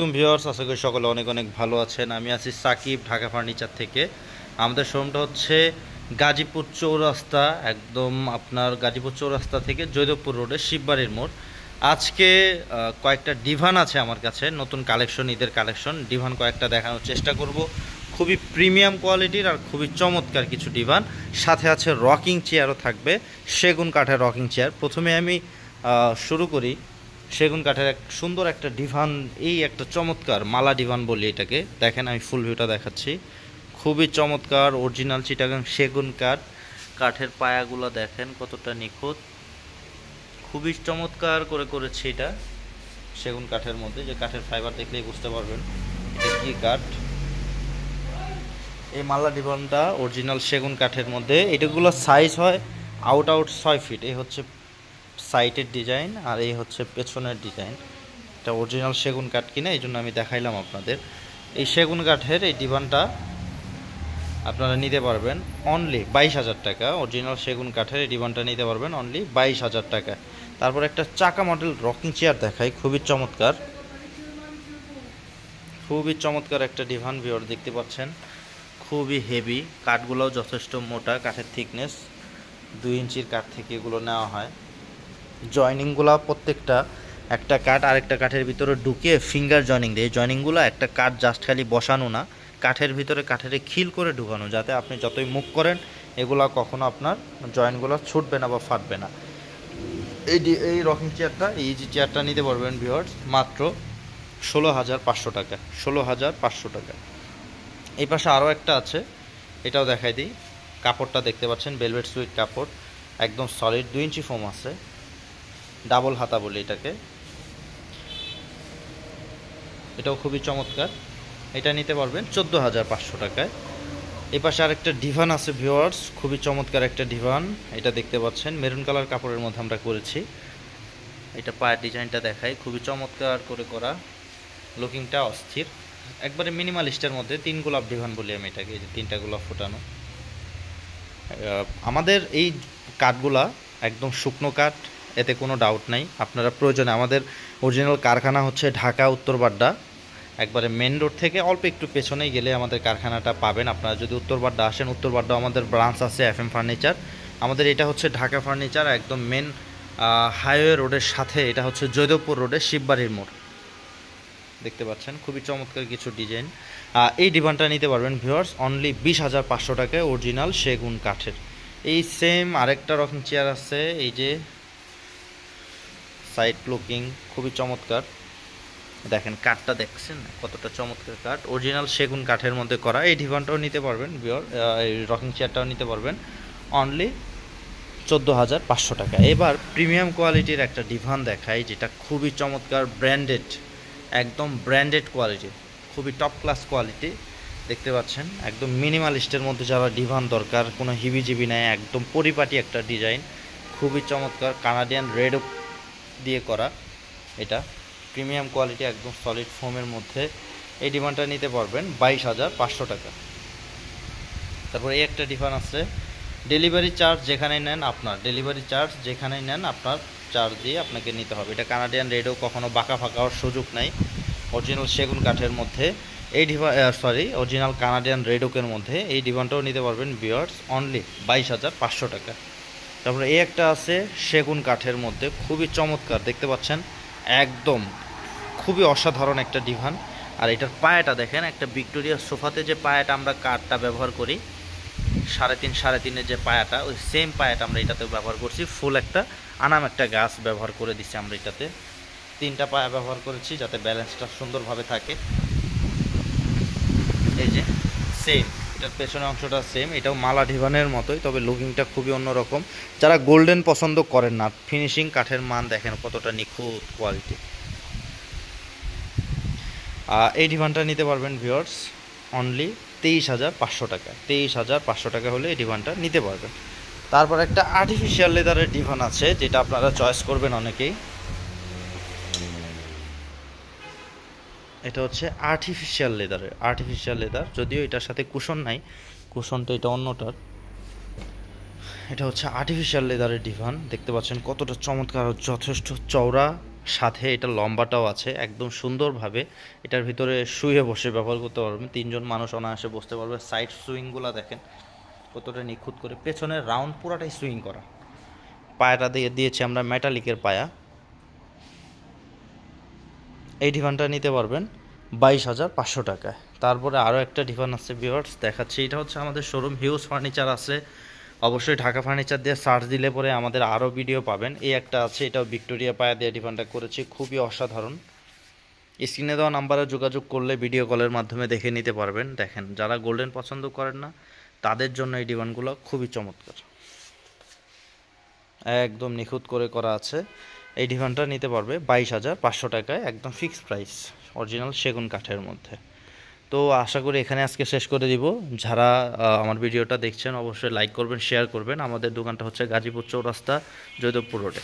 আলাইকুম ভিউয়ার্স, আশা করি সকলে অনেক অনেক ভালো আছেন। আমি আছি সাকিব, ঢাকা ফার্নিচার থেকে। আমাদের শোরুমটা হচ্ছে গাজীপুর চৌরাস্তা, একদম আপনার গাজীপুর চৌরাস্তা থেকে জয়দেবপুর রোডে শিববাড়ির মোড়। আজকে কয়েকটা ডিভান আছে আমার কাছে, নতুন কালেকশন, ঈদের কালেকশন ডিভান কয়েকটা দেখানোর চেষ্টা করব। খুবই প্রিমিয়াম কোয়ালিটির আর খুবই চমৎকার কিছু ডিভান, সাথে আছে রকিং চেয়ারও থাকবে, সেগুন কাঠের রকিং চেয়ার। প্রথমে আমি শুরু করি সেগুন কাঠের এক সুন্দর একটা ডিভান, এই একটা চমৎকার মালা ডিভান বলি এটাকে। দেখেন আমি ফুল ভিউটা দেখাচ্ছি, খুবই চমৎকার অরিজিনাল চিটাগাং সেগুন কাঠ। কাঠের পায়াগুলো দেখেন কতটা নিখুঁত, খুবই চমৎকার করে করেছে এটা সেগুন কাঠের মধ্যে। যে কাঠের ফাইবার দেখলেই বুঝতে পারবেন এটা কি কাঠ। এই মালা ডিভানটা অরিজিনাল সেগুন কাঠের মধ্যে। এটাগুলো সাইজ হয় আউট 6 ফিট। এই হচ্ছে সাইটের ডিজাইন আর এই হচ্ছে পেছনের ডিজাইন। এটা অরিজিনাল সেগুন কাঠ কিনা এই জন্য আমি দেখাইলাম আপনাদের। এই সেগুন কাঠের এই ডিভানটা আপনারা নিতে পারবেন অনলি 22,000 টাকা। অরিজিনাল সেগুন কাঠের এই ডিভানটা নিতে পারবেন অনলি 22,000 টাকা। তারপর একটা চাকা মডেল রকিং চেয়ার দেখাই, খুবই চমৎকার, খুবই চমৎকার একটা ডিভান ভিউয়ার দেখতে পাচ্ছেন। খুবই হেভি, কাঠগুলোও যথেষ্ট মোটা, কাঠের থিকনেস 2 ইঞ্চির কাঠ থেকে এগুলো নেওয়া হয়। জয়নিংগুলো প্রত্যেকটা একটা কাঠ আরেকটা কাঠের ভিতরে ঢুকিয়ে ফিঙ্গার জয়নিং দেয়। জয়নিংগুলো একটা কাঠ জাস্ট খালি বসানো না, কাঠের ভিতরে কাঠের খিল করে ঢুকানো, যাতে আপনি যতই মুভ করেন এগুলা কখনো আপনার জয়েন্টগুলো ছুটবে না বা ফাটবে না। এই রকিং চেয়ারটা, এই যে চেয়ারটা নিতে পারবেন ভিউয়ার্স মাত্র 16,500 টাকা। 16,500 টাকা। এই পাশে আরও একটা আছে, এটাও দেখাই দিই। কাপড়টা দেখতে পাচ্ছেন ভেলভেট সুইট কাপড়, একদম সলিড 2 ইঞ্চি ফোম আছে, ডাবল হাতা বলি এটাকে। এটাও খুবই চমৎকার, এটা নিতে পারবেন 14,500 টাকায়। এই পাশে আরেকটা ডিভান আছে ভিউয়ার্স, খুবই চমৎকার একটা ডিভান। এটা দেখতে পাচ্ছেন মেরুন কালার কাপড়ের মধ্যে আমরা করেছি। এটা পায়ের ডিজাইনটা দেখাই, খুবই চমৎকার করে করা, লুকিংটা অস্থির, একবারে মিনিমালিস্টের মধ্যে 3 গোলাপ ডিভান বলি আমি এটাকে। এই যে 3টা গোলাপ ফোটানো। আমাদের এই কাঠগুলা একদম শুকনো কাঠ, এতে কোনো ডাউট নাই। আপনারা প্রয়োজনে, আমাদের অরিজিনাল কারখানা হচ্ছে ঢাকা উত্তরবাড্ডা, একবারে মেন রোড থেকে অল্প একটু পেছনেই গেলে আমাদের কারখানাটা পাবেন। আপনারা যদি উত্তরবাড্ডা আসেন, উত্তরবাড্ডা আমাদের ব্রাঞ্চ আছে FM ফার্নিচার। আমাদের এটা হচ্ছে ঢাকা ফার্নিচার, একদম মেন হাইওয়ে রোডের সাথে। এটা হচ্ছে জয়দেবপুর রোডে শিববাড়ির মোড়, দেখতে পাচ্ছেন খুবই চমৎকার কিছু ডিজাইন। এই ডিভানটা নিতে পারবেন ভিউয়ার্স অনলি 20,500 টাকায়, অরিজিনাল সেগুন কাঠের। এই সেম আরেকটা রকম চেয়ার আছে, এই যে সাইড লুকিং, খুবই চমৎকার। দেখেন কাঠটা দেখছেন কতটা চমৎকার কাঠ, অরিজিনাল সেগুন কাঠের মধ্যে করা। এই ডিভানটাও নিতে পারবেন ভিউয়ার, এই রকিং চেয়ারটাও নিতে পারবেন অনলি 14,500 টাকা। এবার প্রিমিয়াম কোয়ালিটির একটা ডিভান দেখাই, যেটা খুবই চমৎকার, ব্র্যান্ডেড, একদম ব্র্যান্ডেড কোয়ালিটি, খুবই টপ ক্লাস কোয়ালিটি। দেখতে পাচ্ছেন একদম মিনিমালিস্টের মধ্যে যারা ডিভান দরকার, কোনো হিবিজিবি নেয়, একদম পরিপাটি একটা ডিজাইন, খুবই চমৎকার, কানাডিয়ান রেড দিয়ে করা। এটা প্রিমিয়াম কোয়ালিটি, একদম সলিড ফোমের মধ্যে। এই ডিভানটা নিতে পারবেন 22,500 টাকা। তারপর এই একটা ডিভান আছে, ডেলিভারি চার্জ যেখানেই নেন আপনার, ডেলিভারি চার্জ যেখানেই নেন আপনার চার্জ দিয়ে আপনাকে নিতে হবে। এটা কানাডিয়ান রেডও, কখনো বাঁকা ফাঁকা হওয়ার সুযোগ নাই, অরিজিনাল সেগুন কাঠের মধ্যে। এই অরিজিনাল কানাডিয়ান রেডোকের মধ্যে এই ডিভানটাও নিতে পারবেন ভিউয়ার্স অনলি 22,500 টাকা। তারপরে এই একটা আছে সেগুন কাঠের মধ্যে, খুবই চমৎকার, দেখতে পাচ্ছেন একদম খুবই অসাধারণ একটা ডিভান। আর এটার পায়াটা দেখেন, একটা ভিক্টোরিয়া সোফাতে যে পায়াটা আমরা কাঠটা ব্যবহার করি 3.5 যে পায়াটা, ওই সেম পায়াটা আমরা এটাতে ব্যবহার করছি। ফুল একটা আনাম একটা গাছ ব্যবহার করে দিচ্ছি আমরা এটাতে, 3টা পায়া ব্যবহার করেছি যাতে ব্যালেন্সটা সুন্দরভাবে থাকে। এই যে সেম, এটার পেছনের অংশটা সেম, এটাও মালা ডিভানের মতোই, তবে লুকিংটা খুবই অন্যরকম। যারা গোল্ডেন পছন্দ করেন না, ফিনিশিং কাঠের মান দেখেন কতটা নিখুঁত কোয়ালিটি। এই ডিভানটা নিতে পারবেন ভিউয়ার্স অনলি 23,500 টাকা। 23,500 টাকা হলে এই ডিভানটা নিতে পারবেন। তারপর একটা আর্টিফিশিয়াল লেদারের ডিভান আছে, যেটা আপনারা চয়েস করবেন অনেকেই। এটা হচ্ছে আর্টিফিশিয়াল লেদার, যদিও এটার সাথে কুশন নাই, কুশনটা এটা অন্যটার। এটা হচ্ছে আর্টিফিশিয়াল লেদারের ডিভান, দেখতে পাচ্ছেন কতটা চমৎকার, যথেষ্ট চওড়া, সাথে এটা লম্বাটাও আছে, একদম সুন্দরভাবে এটার ভিতরে শুয়ে বসে ব্যবহার করতে পারবেন। 3জন মানুষ অনায়াসে বসতে পারবে। সাইড সুইংগুলো দেখেন কতটা নিখুঁত করে, পেছনের রাউন্ড পুরাটাই সুইং করা। পায়াটা দিয়েছি আমরা মেটালিকের পায়া। এই ডিভানটা নিতে পারবেন 22,500 টাকায়। তারপরে আরও একটা ডিভান আছে ভিউয়ার্স, দেখাচ্ছি। এটা হচ্ছে আমাদের শোরুম হিউজ ফার্নিচার আছে, অবশ্যই ঢাকা ফার্নিচার দিয়ে সার্চ দিলে পরে আমাদের আরও ভিডিও পাবেন। এই একটা আছে, এটাও ভিক্টোরিয়া পায়া দিয়ে ডিভানটা করেছি, খুবই অসাধারণ। স্ক্রিনে দেওয়া নাম্বারে যোগাযোগ করলে ভিডিও কলের মাধ্যমে দেখে নিতে পারবেন। দেখেন, যারা গোল্ডেন পছন্দ করেন না তাদের জন্য এই ডিভানগুলো খুবই চমৎকার, একদম নিখুঁত করে করা আছে। এই ডিভানটা নিতে পারবে 22,500 টাকায়, একদম ফিক্সড প্রাইস, অরিজিনাল সেগুন কাঠের মধ্যে। তো আশা করি এখানে আজকে শেষ করে দিব। যারা আমার ভিডিওটা দেখছেন অবশ্যই লাইক করবেন, শেয়ার করবেন। আমাদের দোকানটা হচ্ছে গাজীপুর চৌরাস্তা, জয়দেবপুর রোডে।